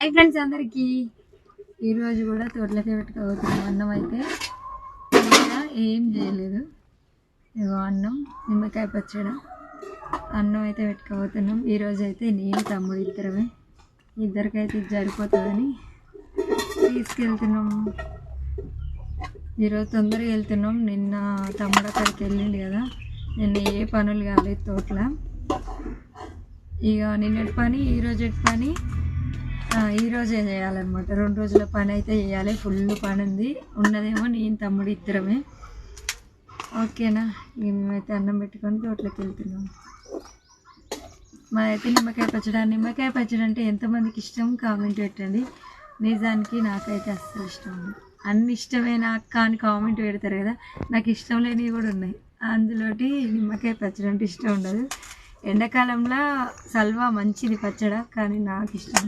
Hi friends అందరికీ ఈరోజు కూడా తోటలకే పెట్టుకోబోతున్నాం. అన్నం అయితే ఇంకా ఏం చేయలేదు. ఇగో అన్నం, నిమ్మకాయ పచ్చడి, అన్నం అయితే పెట్టుకోబోతున్నాం. ఈరోజు అయితే నేను తమ్ముడు ఇద్దరమే, ఇద్దరికైతే ఇది సరిపోతుందని తీసుకెళ్తున్నాం. ఈరోజు తొందరగా వెళ్తున్నాం. నిన్న తమ్ముడు అక్కడికి వెళ్ళిండు కదా, నిన్న ఏ పనులు కాలేదు తోటలో. ఇక నిన్నటి పని ఈరోజు పని ఈరోజే చేయాలన్నమాట. 2 రోజుల పని అయితే చేయాలి. ఫుల్ పని ఉంది. ఉన్నదేమో నేను తమ్ముడు ఇద్దరమే. ఓకేనా? మేమైతే అన్నం పెట్టుకొని తోటలోకి వెళ్తున్నాం. మాదైతే నిమ్మకాయ పచ్చడి. నిమ్మకాయ పచ్చడి అంటే ఎంతమందికి ఇష్టం కామెంట్ పెట్టండి. నిజానికి నాకైతే అస్సలు ఇష్టం ఉంది. అన్ని ఇష్టమే నాకు అని కామెంట్ పెడతారు కదా, నాకు ఇష్టం లేనివి కూడా ఉన్నాయి. అందులోటి నిమ్మకాయ పచ్చడి అంటే ఇష్టం ఉండదు. ఎండాకాలంలో సల్వా మంచిది పచ్చడి, కానీ నాకు ఇష్టం